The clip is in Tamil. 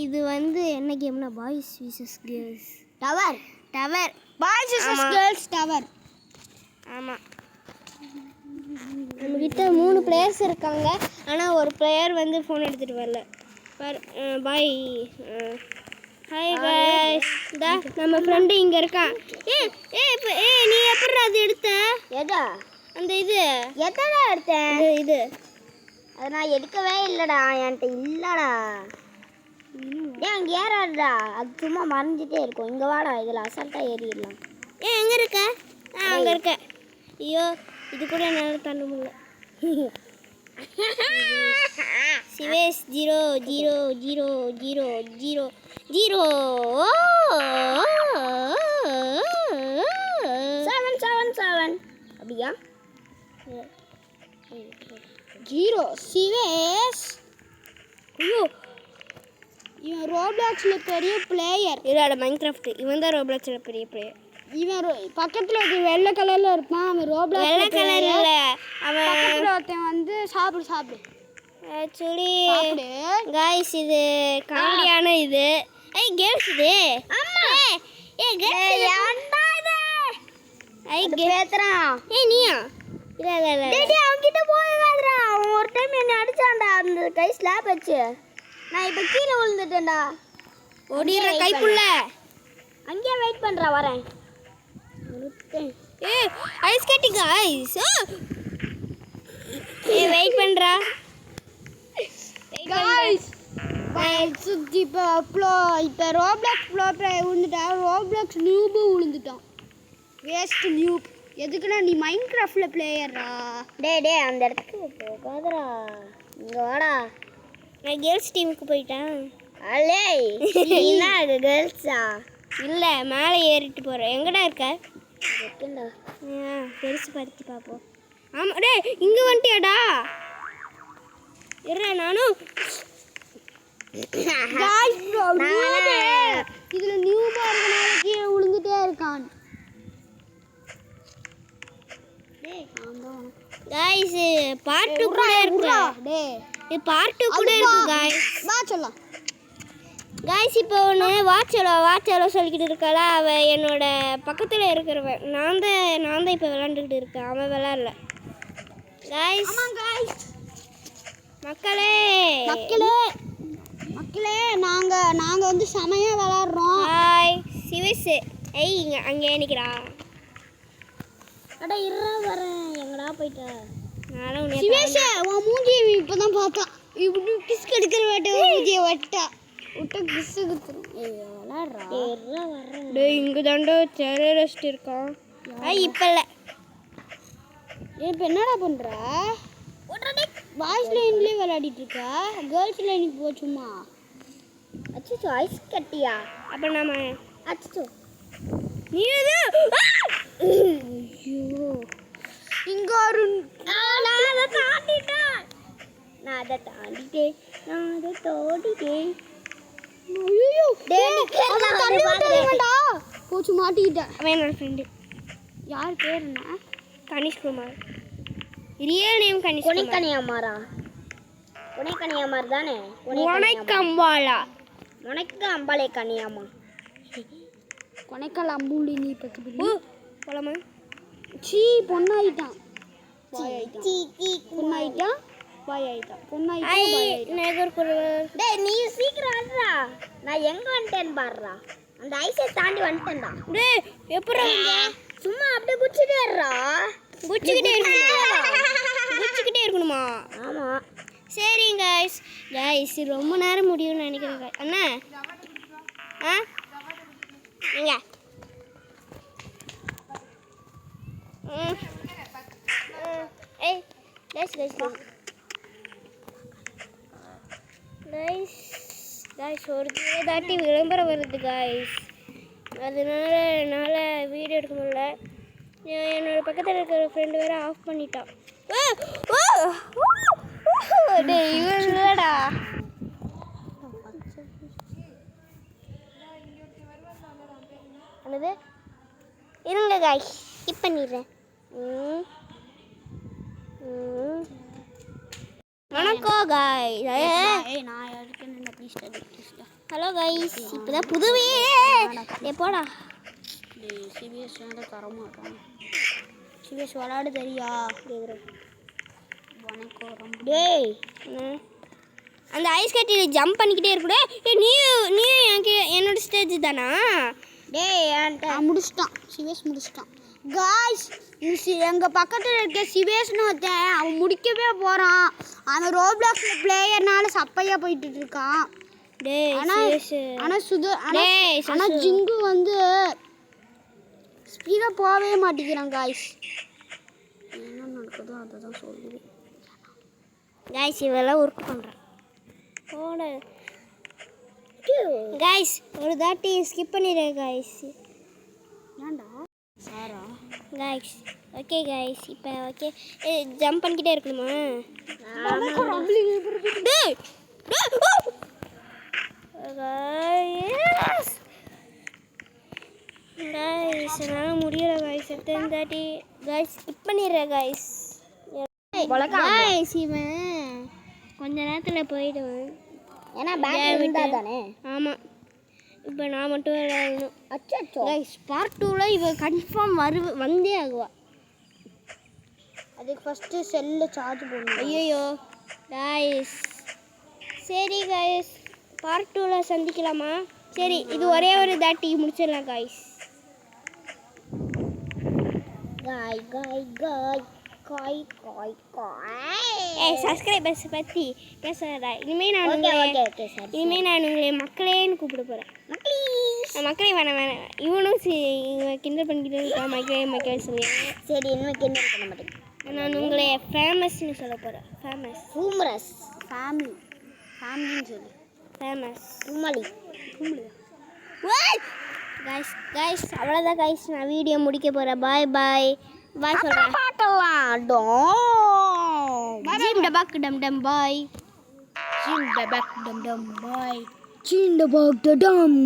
இது வந்து என்ன கேம்னா boys versus girls tower boys versus girls tower. ஆமாம், நம்மக்கிட்ட 3 பிளேயர்ஸ் இருக்காங்க. ஆனால் ஒரு பிளேயர் வந்து ஃபோன் எடுத்துகிட்டு வரல. Bye hi guys. இதா நம்ம ஃப்ரெண்டு இங்கே இருக்கான். நீ எப்படி அது எடுத்த? எதா அந்த இது எதடா எடுத்தேன்? இது அது நான் எடுக்கவே இல்லைடா, என்கிட்ட இல்லைடா. அங்கே ஏறாடுடா, அது சும்மா மறைஞ்சிட்டே இருக்கும். இங்கே வாடா, இதில் அசால்ட்டாக ஏறிடலாம். எங்கே இருக்க? அங்கே இருக்க. ஐயோ, இது கூட என்னால் தாண்ட முடியல. சிவேஷ் 0 0 0 0 0 0 7 7 7 அப்படியா? 0 சிவேஷ். ஐயோ, இவன் ரோப்ளாக்ஸில் பெரிய பிளேயர். இவரோட மைன்கிராஃப்ட் இவன் தான் ரோப்ளாக்ஸில் பெரிய பிளேயர். இவன் பக்கத்தில் ஒரு வெள்ளை கலரில் இருப்பான். அவன் ரோப்ளாக்ஸ் வெள்ளை கலர் இல்லை, அவன் பக்கத்தில் ஒருத்தன் வந்து சாப்பிடு ஆக்சுவலி காய்ஸ் இது காமெடியான இது. கேர்ள்ஸ் இது. நீயா? இல்லை அவன்கிட்ட போகாதடா. அவன் ஒரு டைம் என்னை அடிச்சான்டா அந்த கை ஸ்லாப் வச்சு. நான் இப்போ கீழே விழுந்துட்டேன்டா. ஓடிடுற கைப்புள்ள. அங்கேயே வெயிட் பண்ணுறா, வரேன். ஐஸ் கட்டி காய்ஸ். வெயிட் பண்ணுறா காய்ஸ். இப்போ ரோப்ளாக்ஸ் விழுந்துட்டான். ரோப்ளாக்ஸ் நியூபு விழுந்துட்டான். வேஸ்ட் நியூப். எதுக்குன்னா நீ மைன்கிராஃப்டில் பிளேயர்ரா. டே அந்த இடத்துக்கு போகாதடா, இங்கே வாடா. நான் கேர்ள்ஸ் டீமுக்கு போயிட்டேன். அல்லே நீனா கேர்ள்ஸா? இல்லை, மேலே ஏறிட்டு போகிறேன். எங்கடா இருக்க? இருக்கேன்டா. பெருசு பறித்து பார்ப்போம். ஆமாம் டே, இங்கே வந்துட்டியாடா? இருறா நானும். இதில் நியூபாக இருக்கனால கீழே விழுந்துட்டே இருக்கான். காய்ஸ் பார்ட் 2 கூட இருக்கா? இது பார்ட் 2 கூட இருக்கு காய்ஸ். வா சொல்லலாம் காய்ஸ். இப்போ ஒன்று வாட்சலோ சொல்லிக்கிட்டு இருக்காளா. அவள் என்னோட பக்கத்தில் இருக்கிறவன். நான் தான் இப்போ விளாண்டுக்கிட்டு இருக்கேன். அவன் விளாட்ல காய்ஸ். மக்களே நாங்கள் வந்து செமையாக விளாட்றோம். ஹாய் சிவேஷ். இங்கே அங்கே நிற்கிறா. அடா இருறா, வரேன். எங்கடா போயிட்ட? நானும் சிவேஷ் உன் மூஞ்சியை இப்போ தான் பார்த்தான். இப்படி கிஸ் கெடுக்கிற வேட்டை மூஞ்சியை விட்டா கிஸ்ஸு விளாட்றா. வரேன். டே இங்கே தாண்டா டெரரிஸ்ட் இருக்கான். இப்போ இல்லை. இப்போ என்னடா பண்ணுற? பாய்ஸ் லைன்லேயே விளையாடிட்டு இருக்கா? கேர்ள்ஸ் லைனுக்கு போச்சுமா? அச்சோ ஐஸ் கட்டியா? அப்போ நம்ம அச்சோ நீ ஐயோ இங்கே ஒரு நான் அதை தாண்டிட்டேன். ஐயோ போச்சு, மாட்டிக்கிட்டேன். அவன் என்னோட ஃப்ரெண்டு. யார் பேர் என்ன? கனிஷ்குமார். Real name கனிஷ்குமார். உனைக்கனியாமார் தானே? உனைக்கம்பாலா அம்பாலே கனியாமா. கொனைக்கால் அம்புலி நீ பற்றி போலாமா? பொண்ணாயிட்டான். நீ சீக்கிரம் வந்துடா. நான் எங்க வந்துட்டேன்னு பாடுறா. அந்த ஐஸை தாண்டி வந்துட்டேன்டா. எப்படி சும்மா அப்படியே குச்சிக்கிட்டே இருக்கணுமா? ஆமா. சரிங்க கைஸ் ரொம்ப நேரம் முடியும்னு நினைக்கிறேங்க. அண்ணா நீங்க ஒரு தாட்டி விளம்பரம் வருது காய்ஸ். அதனால என்னால் வீடியோ எடுக்க முடியல. என்னோட பக்கத்தில் இருக்கிற ஃப்ரெண்டு வேறு ஆஃப் பண்ணிட்டான். இவன்டா என்னது? இருங்க காய்ஸ், ஸ்கிப் பண்ணிடுறேன். வணக்கம் காய்ஸ். நான் ஹலோ கைஸ் இப்போதான் புதுவே போடா சிபிஎஸ் தரமாட்டான் சிவேஷ் விளாடு தெரியா கேட்குறேன் டேய் அந்த ஐஸ் கட்டியில் ஜம்ப் பண்ணிக்கிட்டே இருக்கக்கூட நீ எனக்கு என்னோட ஸ்டேஜ் தானா டேய் என்கிட்ட முடிச்சிட்டான் சிவேஷ் முடிச்சிட்டான் காய்ஸ் எங்கள் பக்கத்தில் இருக்க சிவேஷ்னு ஒருத்தன் அவன் முடிக்கவே போகிறான் அவன் ரோப்ளாக்ஸில் பிளேயர்னால சப்பையாக போயிட்டு இருக்கான் ஆனால் ஜிங்கு வந்து ஸ்பீடாக போகவே மாட்டேங்கிறான் காய்ஸ் என்ன நடக்குதோ அதை தான் சொல்லுவேன் காய்ஸ் இவெல்லாம் ஒர்க் பண்ணுறான் போட காய்ஸ் ஒரு தாட்டி ஸ்கிப் பண்ணிடுறேன் காய்ஸ் ஏன்டா சாரா காய்ஸ் ஓகே காய்ஸ் இப்போ ஓகே ஜம்ப் பண்ணிக்கிட்டே இருக்கணுமா காய்ஸ் என்னால் முடியல காய்ஸ் எத்தனை தாட்டி காய்ஸ் ஸ்கிப் பண்ணிடுறேன் காய்ஸ் காய்ஸ் இவன் கொஞ்ச நேரத்தில் போயிடுவேன் ஏன்னா பேக் இருந்தா தானே ஆமாம் இப்போ நான் மட்டும் விளையாடணும் அச்சோ கைஸ் பார்ட் 2ல் இவ கன்ஃபார்ம் வந்தே ஆகுவா அதுக்கு ஃபஸ்ட்டு செல்லில் சார்ஜ் போடணும் ஐயோ கைஸ் சரி கைஸ் பார்ட் 2ல் சந்திக்கலாமா சரி இது ஒரே ஒரு தாட்டி முடிச்சிடலாம் கைஸ் காய் காய் காய் காய் காய் காய் சப்ஸ்கிரைபர்ஸ் பற்றி பேசுகிறதா இனிமேல் நான் உங்களை மக்களேன்னு கூப்பிட போகிறேன் மக்களே வேணாம் இவனும் இவன் கிண்டல் பண்ணிக்கிட்டு இருக்கான் மக்களே சொல்லி சரி இனிமேல் கிண்டல் பண்ண மாட்டேன் நான் உங்களை ஃபேமஸ்ன்னு சொல்ல போகிறேன் ஃபேமஸ் ஃபேமிலின்னு சொல்லு ஃபேமஸ் உம்மலி கைஸ் அவ்வளோதான் கைஸ் நான் வீடியோ முடிக்க போகிறேன் பாய் சொல்கிறேன் ஜிம் டபாக் டம் டம் பாய் ஜிம் டபாக் டம் டம்